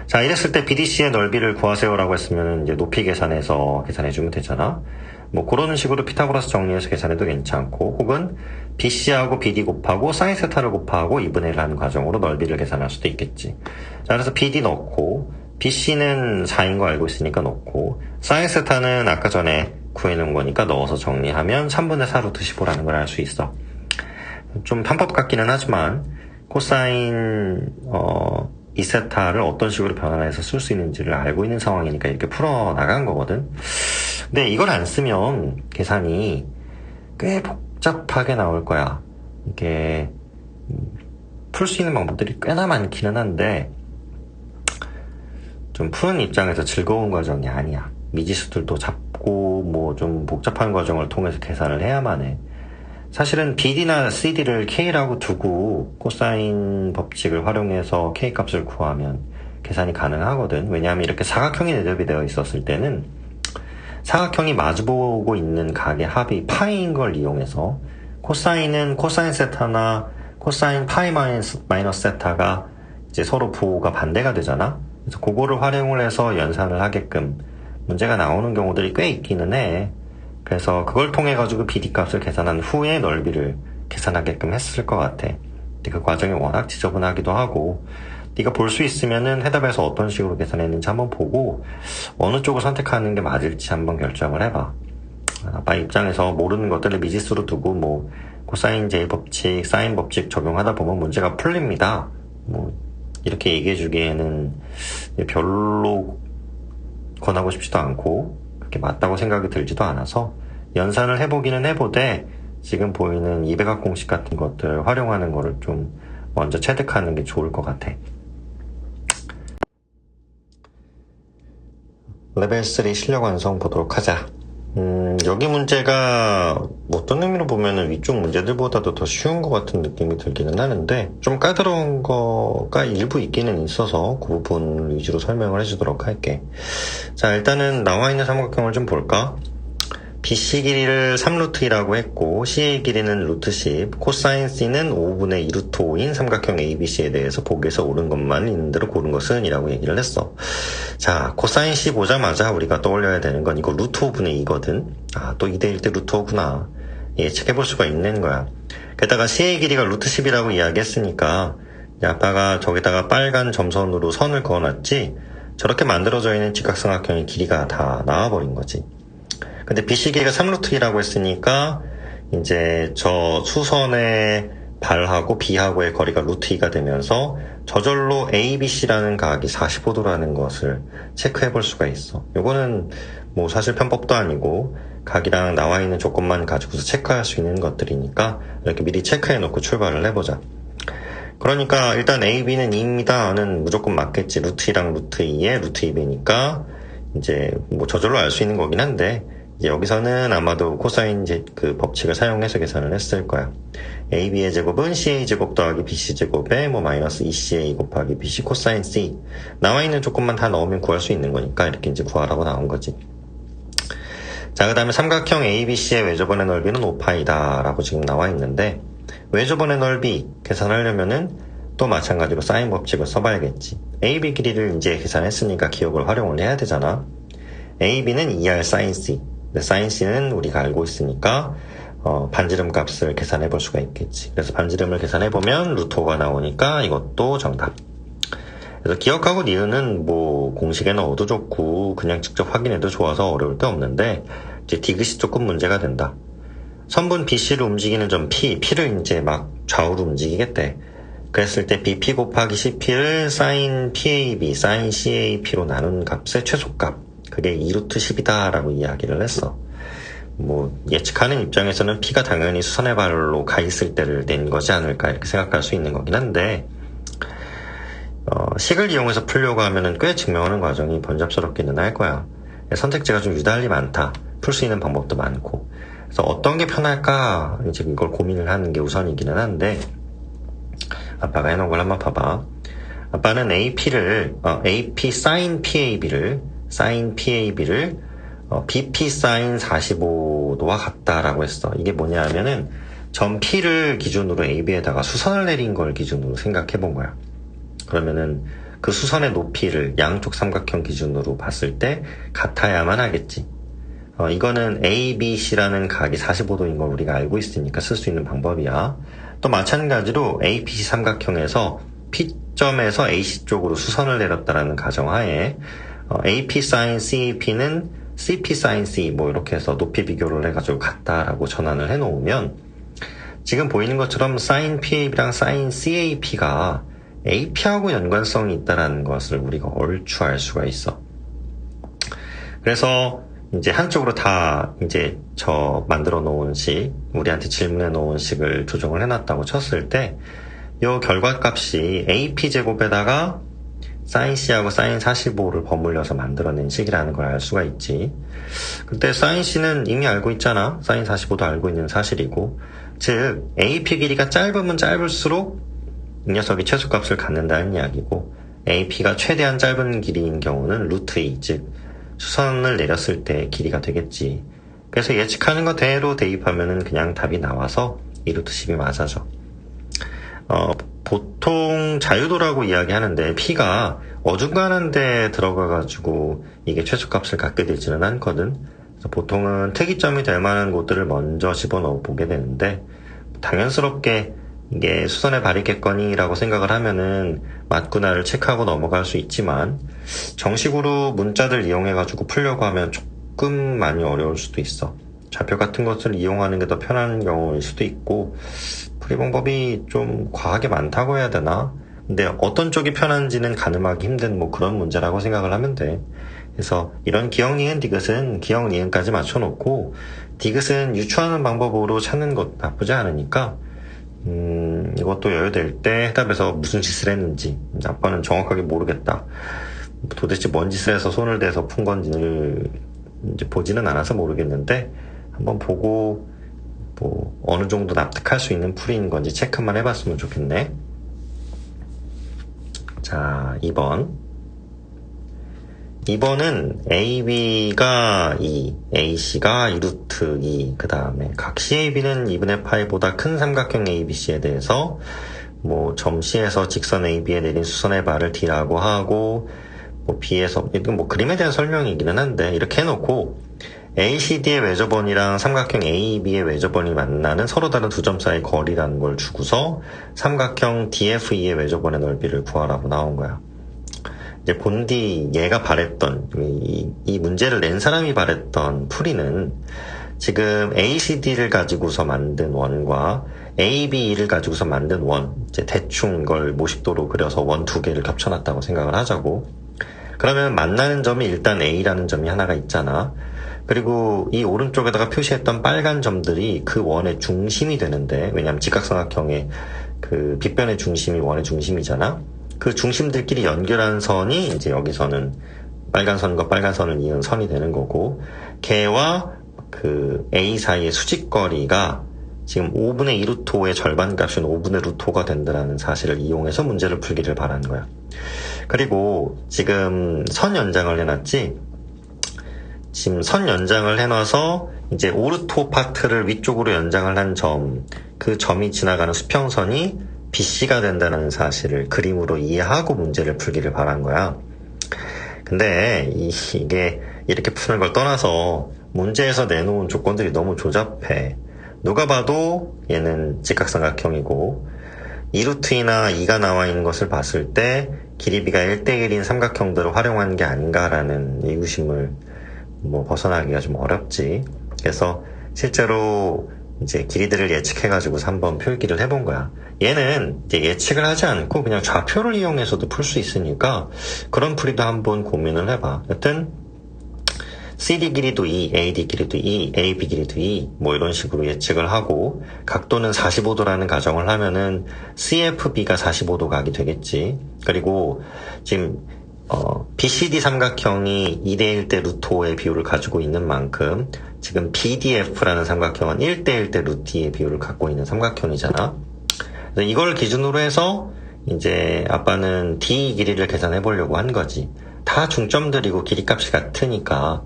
자, 이랬을 때 BDC의 넓이를 구하세요라고 했으면 이제 높이 계산해서 계산해주면 되잖아. 뭐 그런 식으로 피타고라스 정리해서 계산해도 괜찮고, 혹은 BC하고 BD 곱하고 사인 세타를 곱하고 2분의 1 하는 과정으로 넓이를 계산할 수도 있겠지. 자, 그래서 BD 넣고, BC는 4인 거 알고 있으니까 넣고, 사인 세타는 아까 전에 구해놓은 거니까 넣어서 정리하면 3분의 4 루트 15라는 걸 알 수 있어. 좀 편법 같기는 하지만 코사인 2세타를 어떤 식으로 변환해서 쓸 수 있는지를 알고 있는 상황이니까 이렇게 풀어나간 거거든. 근데 이걸 안 쓰면 계산이 꽤 복잡하게 나올 거야. 이게 풀 수 있는 방법들이 꽤나 많기는 한데 좀 푸는 입장에서 즐거운 과정이 아니야. 미지수들도 잡고 뭐 좀 복잡한 과정을 통해서 계산을 해야만 해. 사실은 BD나 CD를 K라고 두고 코사인 법칙을 활용해서 K 값을 구하면 계산이 가능하거든. 왜냐하면 이렇게 사각형이 내접이 되어 있었을 때는 사각형이 마주보고 있는 각의 합이 파이인 걸 이용해서 코사인은 코사인 세타나 코사인 파이 마이너스 세타가 이제 서로 부호가 반대가 되잖아. 그래서 그거를 활용을 해서 연산을 하게끔 문제가 나오는 경우들이 꽤 있기는 해. 그래서 그걸 통해 가지고 BD 값을 계산한 후에 넓이를 계산하게끔 했을 것 같아. 근데 그 과정이 워낙 지저분하기도 하고, 네가 볼 수 있으면은 해답에서 어떤 식으로 계산했는지 한번 보고 어느 쪽을 선택하는 게 맞을지 한번 결정을 해봐. 아빠 입장에서 모르는 것들을 미지수로 두고 뭐 코사인 J 법칙, 사인 법칙 적용하다 보면 문제가 풀립니다. 뭐 이렇게 얘기해 주기에는 별로 권하고 싶지도 않고 그렇게 맞다고 생각이 들지도 않아서 연산을 해보기는 해보되 지금 보이는 200학 공식 같은 것들 활용하는 거를 좀 먼저 체득하는 게 좋을 것 같아. 레벨 3 실력 완성 보도록 하자. 여기 문제가 어떤 의미로 보면은 위쪽 문제들보다도 더 쉬운 것 같은 느낌이 들기는 하는데 좀 까다로운 거가 일부 있기는 있어서 그 부분 위주로 설명을 해주도록 할게. 자, 일단은 나와 있는 삼각형을 좀 볼까? BC 길이를 3루트이라고 했고 C의 길이는 루트 10, 코사인 C는 5분의 2루트 5인 삼각형 ABC에 대해서 보기에서 옳은 것만 있는 대로 고른 것은 이라고 얘기를 했어. 자, 코사인 C 보자마자 우리가 떠올려야 되는 건 이거 루트 5분의 2거든. 아, 또 2대1 때 루트 5구나. 예측해볼 수가 있는 거야. 게다가 C의 길이가 루트 10이라고 이야기했으니까 아빠가 저기다가 빨간 점선으로 선을 그어놨지 저렇게 만들어져 있는 직각삼각형의 길이가 다 나와버린 거지. 근데 BC 길이가 3루트이라고 했으니까 이제 저 수선의 발하고 B하고의 거리가 루트 2가 되면서 저절로 ABC라는 각이 45도라는 것을 체크해 볼 수가 있어. 요거는 뭐 사실 편법도 아니고 각이랑 나와 있는 조건만 가지고서 체크할 수 있는 것들이니까 이렇게 미리 체크해 놓고 출발을 해보자. 그러니까 일단 AB는 2입니다는 무조건 맞겠지. 루트 2랑 루트 2에 루트 2배니까 이제 뭐 저절로 알 수 있는 거긴 한데 이제 여기서는 아마도 코사인 그 법칙을 사용해서 계산을 했을 거야. AB의 제곱은 CA 제곱 더하기 BC 제곱에 뭐 마이너스 2CA 곱하기 BC 코사인 C. 나와 있는 조건만 다 넣으면 구할 수 있는 거니까 이렇게 이제 구하라고 나온 거지. 자, 그 다음에 삼각형 ABC의 외접원의 넓이는 5파이다 라고 지금 나와 있는데 외접원의 넓이 계산하려면은 또 마찬가지로 사인 법칙을 써봐야겠지. AB 길이를 이제 계산했으니까 기억을 활용을 해야 되잖아. AB는 2R sin C. 근데 sin C는 우리가 알고 있으니까 반지름 값을 계산해 볼 수가 있겠지. 그래서 반지름을 계산해 보면 루트 5가 나오니까 이것도 정답. 그래서 기억하고 니은은 뭐 공식에 넣어도 좋고 그냥 직접 확인해도 좋아서 어려울 데 없는데 이제 디귿이 조금 문제가 된다. 선분 BC를 움직이는 점 P를 이제 막 좌우로 움직이겠대. 그랬을 때 BP 곱하기 CP를 sin PAB, sin CAP로 나눈 값의 최소값. 그게 2루트 10이다 라고 이야기를 했어. 뭐 예측하는 입장에서는 P가 당연히 수선의 발로 가 있을 때를 낸 거지 않을까 이렇게 생각할 수 있는 거긴 한데 식을 이용해서 풀려고 하면은 꽤 증명하는 과정이 번잡스럽기는 할 거야. 선택지가 좀 유달리 많다. 풀 수 있는 방법도 많고. 그래서 어떤 게 편할까 이제 이걸 고민을 하는 게 우선이기는 한데 아빠가 해놓은 걸 한번 봐봐. 아빠는 AP를, AP sin PAB를 BP sin 45도와 같다라고 했어. 이게 뭐냐 하면은, 점 P를 기준으로 AB에다가 수선을 내린 걸 기준으로 생각해 본 거야. 그러면은, 그 수선의 높이를 양쪽 삼각형 기준으로 봤을 때 같아야만 하겠지. 이거는 ABC라는 각이 45도인 걸 우리가 알고 있으니까 쓸 수 있는 방법이야. 또 마찬가지로 APC 삼각형에서 P점에서 AC 쪽으로 수선을 내렸다라는 가정하에 AP sin CAP는 CP sin C 뭐 이렇게 해서 높이 비교를 해가지고 같다라고 전환을 해놓으면 지금 보이는 것처럼 sin PAB랑 sin CAP가 AP하고 연관성이 있다는 것을 우리가 얼추 알 수가 있어. 그래서 이제 한쪽으로 다 이제 만들어 놓은 식, 우리한테 질문해 놓은 식을 조정을 해놨다고 쳤을 때, 요 결과값이 AP 제곱에다가 sin C하고 sin 45를 버물려서 만들어낸 식이라는 걸 알 수가 있지. 그때 sin C는 이미 알고 있잖아. sin 45도 알고 있는 사실이고, 즉 AP 길이가 짧으면 짧을수록 이 녀석이 최소값을 갖는다는 이야기고, AP가 최대한 짧은 길이인 경우는 루트 2, 즉 수선을 내렸을 때 길이가 되겠지. 그래서 예측하는 거대로 대입하면은 그냥 답이 나와서 2루트 10이 맞아져. 보통 자유도라고 이야기하는데 P가 어중간한 데 들어가가지고 이게 최소값을 갖게 되지는 않거든. 그래서 보통은 특이점이 될 만한 곳들을 먼저 집어넣어 보게 되는데, 당연스럽게 이게 수선의 발익했거니라고 생각을 하면은 맞구나를 체크하고 넘어갈 수 있지만, 정식으로 문자들 이용해가지고 풀려고 하면 조금 많이 어려울 수도 있어. 좌표 같은 것을 이용하는 게 더 편한 경우일 수도 있고, 풀이 방법이 좀 과하게 많다고 해야 되나? 근데 어떤 쪽이 편한지는 가늠하기 힘든 뭐 그런 문제라고 생각을 하면 돼. 그래서 이런 기억, 니은, 디귿은 기억, 니은까지 맞춰놓고, 디귿은 유추하는 방법으로 찾는 것 나쁘지 않으니까, 이것도 여유될 때 해답에서 무슨 짓을 했는지, 아빠는 정확하게 모르겠다. 도대체 뭔 짓을 해서 손을 대서 푼 건지를 이제 보지는 않아서 모르겠는데, 한번 보고, 뭐, 어느 정도 납득할 수 있는 풀이인 건지 체크만 해봤으면 좋겠네. 자, 2번은 AB가 2, AC가 2루트 2, 그 다음에 각 CAB는 2분의 파이보다 큰 삼각형 ABC에 대해서 뭐 점 C에서 직선 AB에 내린 수선의 발을 D라고 하고, 뭐 B에서, 이건 뭐 그림에 대한 설명이기는 한데, 이렇게 해놓고 ACD의 외접원이랑 삼각형 AB의 외접원이 만나는 서로 다른 두 점 사이 거리라는 걸 주고서 삼각형 DFE의 외접원의 넓이를 구하라고 나온 거야. 이제 본디 얘가 바랬던 이 문제를 낸 사람이 바랬던 풀이는 지금 ACD를 가지고서 만든 원과 ABE를 가지고서 만든 원, 이제 대충 이걸 모식도로 그려서 원 두 개를 겹쳐놨다고 생각을 하자고. 그러면 만나는 점이 일단 A라는 점이 하나가 있잖아. 그리고 이 오른쪽에다가 표시했던 빨간 점들이 그 원의 중심이 되는데, 왜냐하면 직각삼각형의 그 빗변의 중심이 원의 중심이잖아. 그 중심들끼리 연결한 선이 이제 여기서는 빨간 선과 빨간 선을 이은 선이 되는 거고, 걔와 그 A 사이의 수직거리가 지금 5분의 2 루트 5의 절반 값인 5분의 루트 5가 된다는 사실을 이용해서 문제를 풀기를 바라는 거야. 그리고 지금 선 연장을 해놨지? 지금 선 연장을 해놔서 이제 5 루트 5 파트를 위쪽으로 연장을 한 점, 그 점이 지나가는 수평선이 BC가 된다는 사실을 그림으로 이해하고 문제를 풀기를 바란 거야. 근데 이게 이렇게 푸는 걸 떠나서 문제에서 내놓은 조건들이 너무 조잡해. 누가 봐도 얘는 직각삼각형이고 2루트이나 2가 나와 있는 것을 봤을 때 길이비가 1대1인 삼각형들을 활용한 게 아닌가라는 의구심을 뭐 벗어나기가 좀 어렵지. 그래서 실제로 이제 길이들을 예측해가지고서 한번 표기를 해본 거야. 얘는 이제 예측을 하지 않고 그냥 좌표를 이용해서도 풀 수 있으니까 그런 풀이도 한번 고민을 해봐. 여튼 CD 길이도 2, AD 길이도 2, AB 길이도 2, 뭐 이런 식으로 예측을 하고, 각도는 45도라는 가정을 하면은 CFB가 45도 각이 되겠지. 그리고 지금 BCD 삼각형이 2대1대 루트 5의 비율을 가지고 있는 만큼 지금 BDF라는 삼각형은 1대1대 루트 2의 비율을 갖고 있는 삼각형이잖아. 그래서 이걸 기준으로 해서 이제 아빠는 D 길이를 계산해 보려고 한 거지. 다 중점들이고 길이값이 같으니까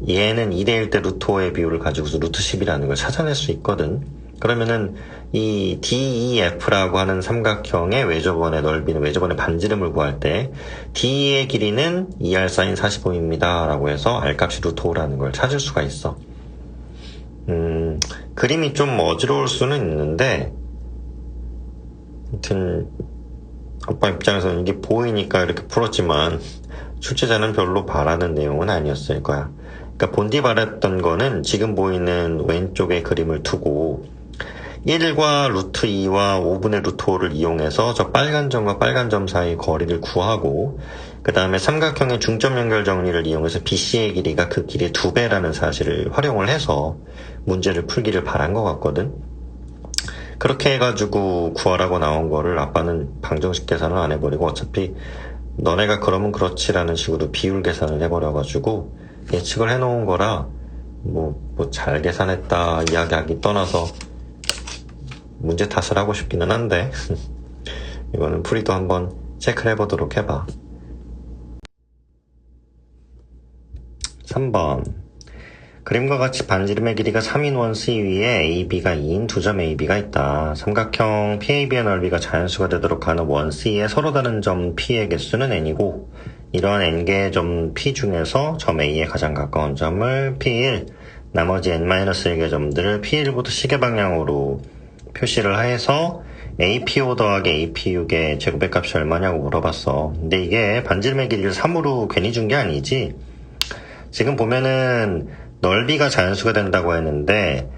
얘는 2대1 대 루트 5의 비율을 가지고서 루트 10이라는 걸 찾아낼 수 있거든. 그러면은 이 DEF라고 하는 삼각형의 외접원의 넓이는 외접원의 반지름을 구할 때 D의 길이는 2R 사인 45입니다 라고 해서 R값이 루트 5라는 걸 찾을 수가 있어. 그림이 좀 어지러울 수는 있는데 아무튼 아빠 입장에서는 이게 보이니까 이렇게 풀었지만 출제자는 별로 바라는 내용은 아니었을 거야. 그러니까 본디 바랬던 거는 지금 보이는 왼쪽에 그림을 두고 1과 루트 2와 5분의 루트 5를 이용해서 저 빨간 점과 빨간 점 사이 거리를 구하고 그 다음에 삼각형의 중점 연결 정리를 이용해서 BC의 길이가 그 길이의 2배라는 사실을 활용을 해서 문제를 풀기를 바란 것 같거든. 그렇게 해가지고 구하라고 나온 거를 아빠는 방정식 계산을 안 해버리고 어차피 너네가 그러면 그렇지라는 식으로 비율 계산을 해버려가지고 예측을 해놓은 거라 뭐 잘 계산했다 이야기하기 떠나서 문제 탓을 하고 싶기는 한데 이거는 풀이도 한번 체크를 해보도록 해봐. 3번 그림과 같이 반지름의 길이가 3인 원C 위에 AB가 2인 두 점 AB가 있다. 삼각형 PAB의 넓이가 자연수가 되도록 하는 원C의 서로 다른 점 P의 개수는 N이고 이러한 N개의 점 P 중에서 점 A에 가장 가까운 점을 P1, 나머지 N-1개 점들을 P1부터 시계 방향으로 표시를 해서 APO 더하기 APU의 제곱의 값이 얼마냐고 물어봤어. 근데 이게 반지름의 길이를 3으로 괜히 준 게 아니지. 지금 보면은 넓이가 자연수가 된다고 했는데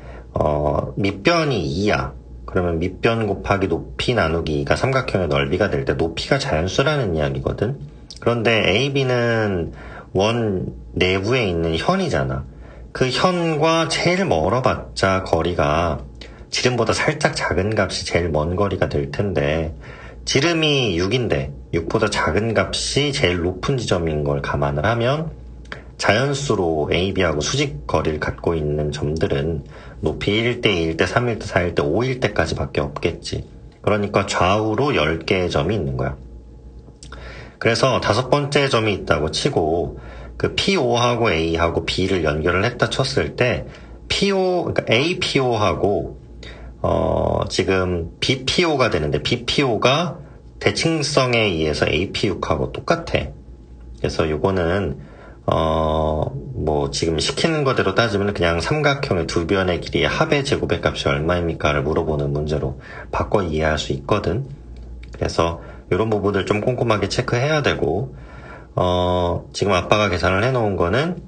밑변이 2야. 그러면 밑변 곱하기 높이 나누기 2가 삼각형의 넓이가 될 때 높이가 자연수라는 이야기거든. 그런데 AB는 원 내부에 있는 현이잖아. 그 현과 제일 멀어봤자 거리가 지름보다 살짝 작은 값이 제일 먼 거리가 될 텐데 지름이 6인데 6보다 작은 값이 제일 높은 지점인 걸 감안을 하면 자연수로 AB하고 수직 거리를 갖고 있는 점들은 높이 1대 2일 때 3일 때 4일 때 5일 때까지 밖에 없겠지. 그러니까 좌우로 10개의 점이 있는 거야. 그래서 5번째 점이 있다고 치고 그 P5하고 A하고 B를 연결을 했다 쳤을 때 그러니까 APO하고 지금 BPO가 되는데 BPO가 대칭성에 의해서 AP6하고 똑같아. 그래서 요거는 지금 시키는 거대로 따지면 그냥 삼각형의 두 변의 길이의 합의 제곱의 값이 얼마입니까를 물어보는 문제로 바꿔 이해할 수 있거든. 그래서 이런 부분들 좀 꼼꼼하게 체크해야 되고, 지금 아빠가 계산을 해놓은 거는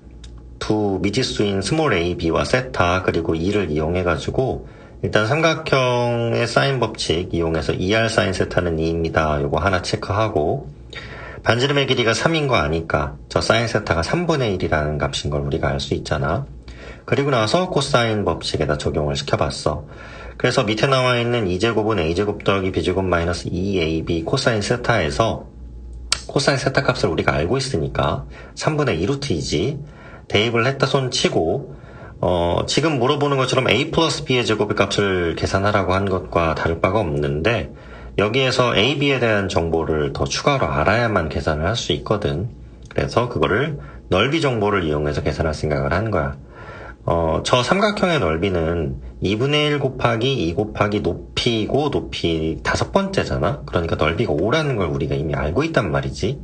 두 미지수인 스몰 a, b와 세타, 그리고 2를 이용해가지고, 일단 삼각형의 사인 법칙 이용해서 2r 사인 세타는 2입니다. 요거 하나 체크하고, 반지름의 길이가 3인 거 아니까 저 사인 세타가 3분의 1이라는 값인 걸 우리가 알 수 있잖아. 그리고 나서 코사인 법칙에다 적용을 시켜봤어. 그래서 밑에 나와 있는 2제곱은 a제곱 더하기 b제곱 마이너스 2ab 코사인 세타에서 코사인 세타 값을 우리가 알고 있으니까 3분의 2루트이지. 대입을 했다 손 치고 지금 물어보는 것처럼 a 플러스 b의 제곱의 값을 계산하라고 한 것과 다를 바가 없는데 여기에서 A, B에 대한 정보를 더 추가로 알아야만 계산을 할 수 있거든. 그래서 그거를 넓이 정보를 이용해서 계산할 생각을 한 거야. 저 삼각형의 넓이는 2분의 1 곱하기 2 곱하기 높이고 높이 5번째잖아. 그러니까 넓이가 5라는 걸 우리가 이미 알고 있단 말이지.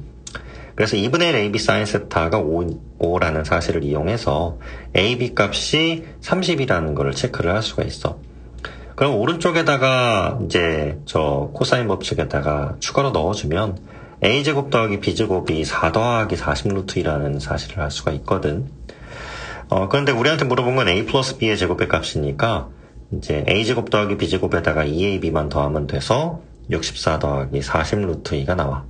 그래서 2분의 1 AB 사인 세타가 5라는 사실을 이용해서 AB 값이 30이라는 걸 체크를 할 수가 있어. 그럼 오른쪽에다가 이제 저 코사인 법칙에다가 추가로 넣어주면 a제곱 더하기 b제곱이 4 더하기 40루트 2라는 사실을 알 수가 있거든. 그런데 우리한테 물어본 건 a 플러스 b의 제곱의 값이니까 이제 a제곱 더하기 b제곱에다가 2ab만 더하면 돼서 64 더하기 40루트 2가 나와.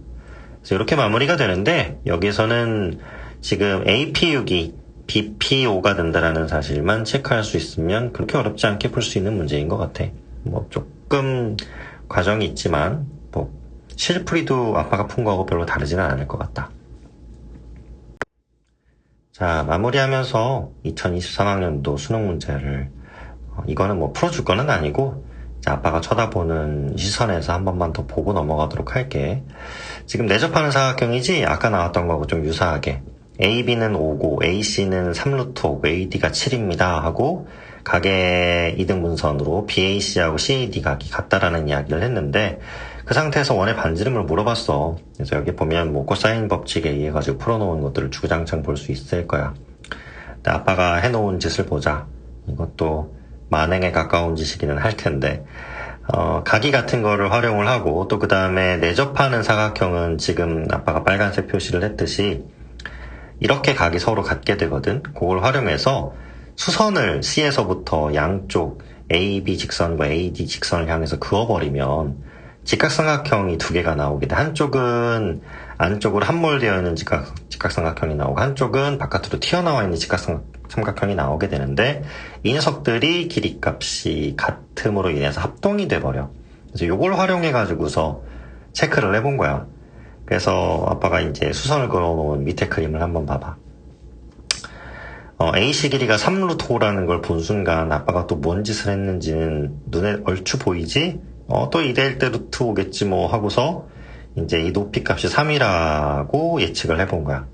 그래서 이렇게 마무리가 되는데 여기서는 지금 AP6이 BPO가 된다라는 사실만 체크할 수 있으면 그렇게 어렵지 않게 풀 수 있는 문제인 것 같아. 조금 과정이 있지만 실풀이도 아빠가 푼 거하고 별로 다르지는 않을 것 같다. 자, 마무리하면서 2023학년도 수능 문제를 이거는 풀어줄 거는 아니고 자, 아빠가 쳐다보는 시선에서 한 번만 더 보고 넘어가도록 할게. 지금 내접하는 사각형이지? 아까 나왔던 거하고 좀 유사하게. AB는 5고 AC는 3루트 5고 AD가 7입니다 하고 각의 이등분선으로 BAC하고 CAD 각이 같다라는 이야기를 했는데 그 상태에서 원의 반지름을 물어봤어. 그래서 여기 보면 뭐 코사인 법칙에 의해 가지고 풀어놓은 것들을 주구장창 볼 수 있을 거야. 근데 아빠가 해놓은 짓을 보자. 이것도 만행에 가까운 짓이기는 할 텐데 각이 같은 거를 활용을 하고 또 그 다음에 내접하는 사각형은 지금 아빠가 빨간색 표시를 했듯이 이렇게 각이 서로 같게 되거든. 그걸 활용해서 수선을 C에서부터 양쪽 AB 직선과 AD 직선을 향해서 그어버리면 직각삼각형이 두 개가 나오게 돼. 한쪽은 안쪽으로 함몰되어 있는 직각삼각형이 나오고 한쪽은 바깥으로 튀어나와 있는 직각삼각형이 나오게 되는데 이 녀석들이 길이값이 같음으로 인해서 합동이 돼버려. 그래서 이걸 활용해가지고서 체크를 해본 거야. 그래서 아빠가 이제 수선을 그어놓은 밑에 그림을 한번 봐봐. AC 길이가 3루트 5라는 걸 본 순간 아빠가 또 뭔 짓을 했는지는 눈에 얼추 보이지? 또 2대1 대 루트 5겠지 뭐 하고서 이제 이 높이 값이 3이라고 예측을 해본 거야.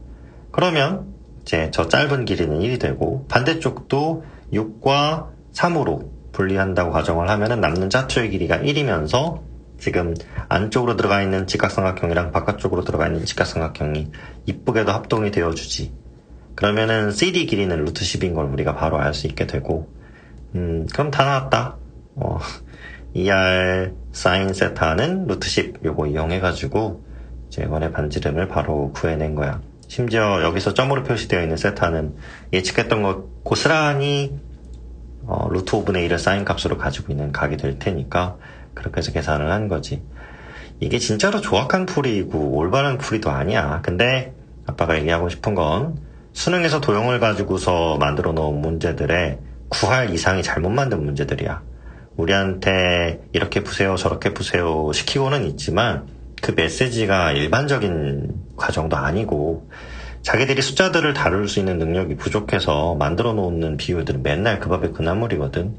그러면 이제 저 짧은 길이는 1이 되고 반대쪽도 6과 3으로 분리한다고 가정을 하면은 남는 좌초의 길이가 1이면서 지금 안쪽으로 들어가 있는 직각삼각형이랑 바깥쪽으로 들어가 있는 직각삼각형이 이쁘게도 합동이 되어주지. 그러면은 CD 길이는 루트 10인 걸 우리가 바로 알 수 있게 되고 그럼 다 나왔다. ER 사인 세타는 루트 10 요거 이용해가지고 이제 원의 반지름을 바로 구해낸 거야. 심지어 여기서 점으로 표시되어 있는 세타는 예측했던 것 고스란히 루트 5분의 1을 사인 값으로 가지고 있는 각이 될 테니까 그렇게 해서 계산을 한 거지. 이게 진짜로 정확한 풀이고 올바른 풀이도 아니야. 근데 아빠가 얘기하고 싶은 건 수능에서 도형을 가지고서 만들어 놓은 문제들의 구할 이상이 잘못 만든 문제들이야. 우리한테 이렇게 푸세요 저렇게 푸세요 시키고는 있지만 그 메시지가 일반적인 과정도 아니고 자기들이 숫자들을 다룰 수 있는 능력이 부족해서 만들어 놓는 비율들은 맨날 그 밥에 그 나물이거든.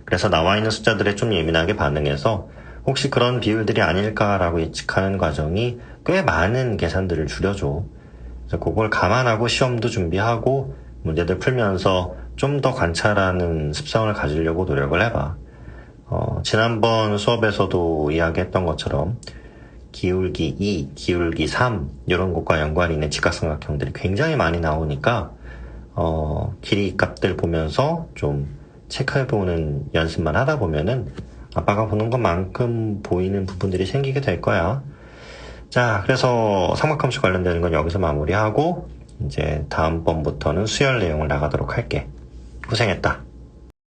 그래서 나와 있는 숫자들에 좀 예민하게 반응해서 혹시 그런 비율들이 아닐까라고 예측하는 과정이 꽤 많은 계산들을 줄여줘. 그래서 그걸 감안하고 시험도 준비하고 문제들 풀면서 좀 더 관찰하는 습성을 가지려고 노력을 해봐. 지난번 수업에서도 이야기했던 것처럼 기울기 2, 기울기 3 이런 것과 연관이 있는 직각삼각형들이 굉장히 많이 나오니까 길이 값들 보면서 좀 체크해보는 연습만 하다 보면은 아빠가 보는 것만큼 보이는 부분들이 생기게 될 거야. 자, 그래서 삼각함수 관련되는 건 여기서 마무리하고 이제 다음번부터는 수열 내용을 나가도록 할게. 고생했다.